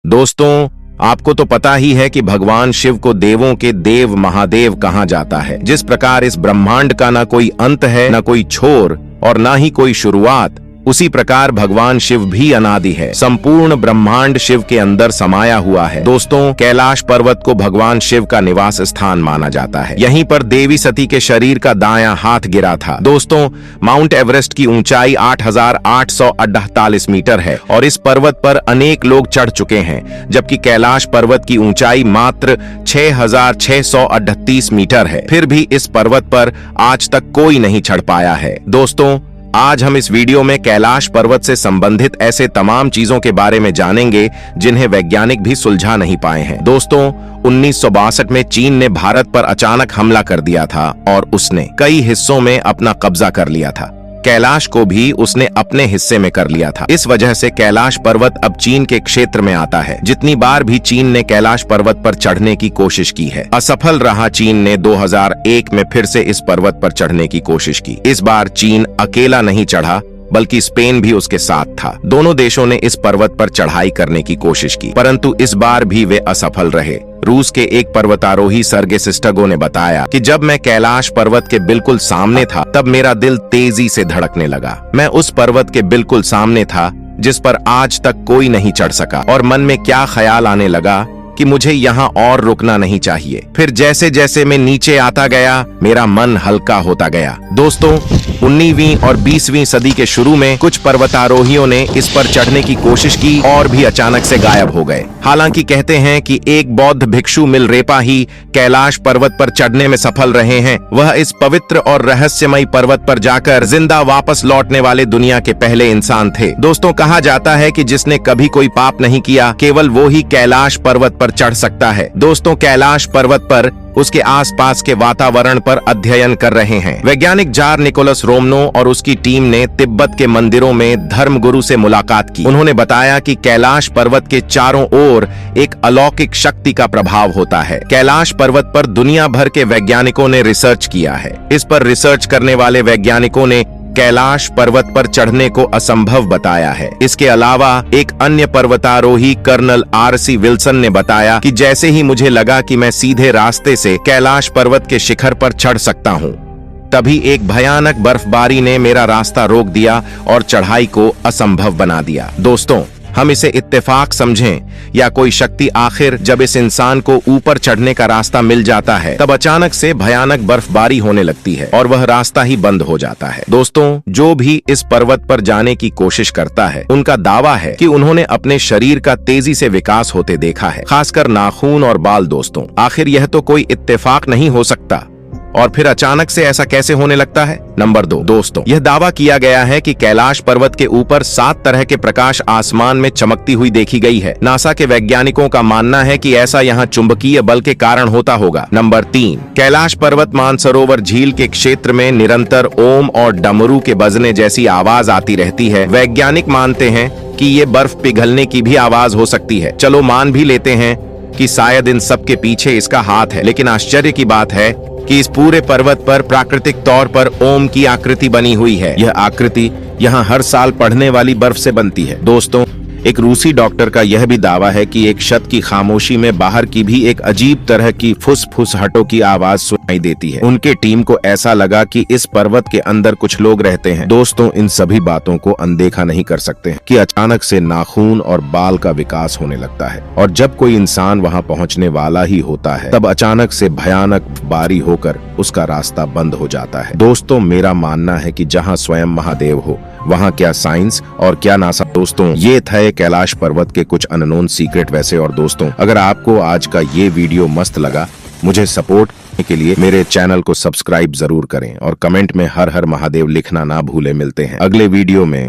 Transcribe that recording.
दोस्तों, आपको तो पता ही है कि भगवान शिव को देवों के देव महादेव कहा जाता है। जिस प्रकार इस ब्रह्मांड का ना कोई अंत है, ना कोई छोर और ना ही कोई शुरुआत, उसी प्रकार भगवान शिव भी अनादि है। संपूर्ण ब्रह्मांड शिव के अंदर समाया हुआ है। दोस्तों, कैलाश पर्वत को भगवान शिव का निवास स्थान माना जाता है। यहीं पर देवी सती के शरीर का दायां हाथ गिरा था। दोस्तों, माउंट एवरेस्ट की ऊंचाई 8,848 मीटर है और इस पर्वत पर अनेक लोग चढ़ चुके हैं, जबकि कैलाश पर्वत की ऊंचाई मात्र 6,638 मीटर है। फिर भी इस पर्वत पर आज तक कोई नहीं चढ़ पाया है। दोस्तों, आज हम इस वीडियो में कैलाश पर्वत से संबंधित ऐसे तमाम चीजों के बारे में जानेंगे जिन्हें वैज्ञानिक भी सुलझा नहीं पाए हैं। दोस्तों, 1962 में चीन ने भारत पर अचानक हमला कर दिया था और उसने कई हिस्सों में अपना कब्जा कर लिया था। कैलाश को भी उसने अपने हिस्से में कर लिया था। इस वजह से कैलाश पर्वत अब चीन के क्षेत्र में आता है। जितनी बार भी चीन ने कैलाश पर्वत पर चढ़ने की कोशिश की है, असफल रहा। चीन ने 2001 में फिर से इस पर्वत पर चढ़ने की कोशिश की। इस बार चीन अकेला नहीं चढ़ा, बल्कि स्पेन भी उसके साथ था। दोनों देशों ने इस पर्वत पर चढ़ाई करने की कोशिश की, परंतु इस बार भी वे असफल रहे। रूस के एक पर्वतारोही सर्गे सिस्टगो ने बताया कि जब मैं कैलाश पर्वत के बिल्कुल सामने था, तब मेरा दिल तेजी से धड़कने लगा। मैं उस पर्वत के बिल्कुल सामने था जिस पर आज तक कोई नहीं चढ़ सका, और मन में क्या ख्याल आने लगा कि मुझे यहाँ और रुकना नहीं चाहिए। फिर जैसे जैसे मैं नीचे आता गया, मेरा मन हल्का होता गया। दोस्तों, 19वीं और 20वीं सदी के शुरू में कुछ पर्वतारोहियों ने इस पर चढ़ने की कोशिश की और भी अचानक से गायब हो गए। हालांकि कहते हैं कि एक बौद्ध भिक्षु मिलरेपा ही कैलाश पर्वत पर चढ़ने में सफल रहे हैं। वह इस पवित्र और रहस्यमयी पर्वत पर जाकर जिंदा वापस लौटने वाले दुनिया के पहले इंसान थे। दोस्तों, कहा जाता है कि जिसने कभी कोई पाप नहीं किया, केवल वो ही कैलाश पर्वत पर चढ़ सकता है। दोस्तों, कैलाश पर्वत पर उसके आसपास के वातावरण पर अध्ययन कर रहे हैं वैज्ञानिक जार निकोलस रोमनो और उसकी टीम ने तिब्बत के मंदिरों में धर्मगुरु से मुलाकात की। उन्होंने बताया कि कैलाश पर्वत के चारों ओर एक अलौकिक शक्ति का प्रभाव होता है। कैलाश पर्वत पर दुनिया भर के वैज्ञानिकों ने रिसर्च किया है। इस पर रिसर्च करने वाले वैज्ञानिकों ने कैलाश पर्वत पर चढ़ने को असंभव बताया है। इसके अलावा एक अन्य पर्वतारोही कर्नल RC विल्सन ने बताया कि जैसे ही मुझे लगा कि मैं सीधे रास्ते से कैलाश पर्वत के शिखर पर चढ़ सकता हूँ, तभी एक भयानक बर्फबारी ने मेरा रास्ता रोक दिया और चढ़ाई को असंभव बना दिया। दोस्तों, हम इसे इत्तेफाक समझें या कोई शक्ति, आखिर जब इस इंसान को ऊपर चढ़ने का रास्ता मिल जाता है, तब अचानक से भयानक बर्फबारी होने लगती है और वह रास्ता ही बंद हो जाता है। दोस्तों, जो भी इस पर्वत पर जाने की कोशिश करता है, उनका दावा है कि उन्होंने अपने शरीर का तेजी से विकास होते देखा है, खासकर नाखून और बाल। दोस्तों, आखिर यह तो कोई इत्तेफाक नहीं हो सकता, और फिर अचानक से ऐसा कैसे होने लगता है? नंबर 2, दोस्तों, यह दावा किया गया है कि कैलाश पर्वत के ऊपर 7 तरह के प्रकाश आसमान में चमकती हुई देखी गई है। नासा के वैज्ञानिकों का मानना है कि ऐसा यहाँ चुंबकीय बल के कारण होता होगा। नंबर 3, कैलाश पर्वत मानसरोवर झील के क्षेत्र में निरंतर ओम और डमरू के बजने जैसी आवाज आती रहती है। वैज्ञानिक मानते हैं कि ये बर्फ पिघलने की भी आवाज हो सकती है। चलो, मान भी लेते हैं कि शायद इन सब के पीछे इसका हाथ है, लेकिन आश्चर्य की बात है कि इस पूरे पर्वत पर प्राकृतिक तौर पर ओम की आकृति बनी हुई है। यह आकृति यहाँ हर साल पड़ने वाली बर्फ से बनती है। दोस्तों, एक रूसी डॉक्टर का यह भी दावा है कि एक छत की खामोशी में बाहर की भी एक अजीब तरह की फुसफुसाहटों की आवाज सुनाई देती है। उनके टीम को ऐसा लगा कि इस पर्वत के अंदर कुछ लोग रहते हैं। दोस्तों, इन सभी बातों को अनदेखा नहीं कर सकते कि अचानक से नाखून और बाल का विकास होने लगता है, और जब कोई इंसान वहां पहुंचने वाला ही होता है, तब अचानक से भयानक बारी होकर उसका रास्ता बंद हो जाता है। दोस्तों, मेरा मानना है कि जहाँ स्वयं महादेव हो, वहाँ क्या साइंस और क्या नासा। दोस्तों, ये था कैलाश पर्वत के कुछ अननोन सीक्रेट। वैसे और दोस्तों, अगर आपको आज का ये वीडियो मस्त लगा, मुझे सपोर्ट करने के लिए मेरे चैनल को सब्सक्राइब जरूर करें और कमेंट में हर हर महादेव लिखना ना भूले। मिलते हैं अगले वीडियो में।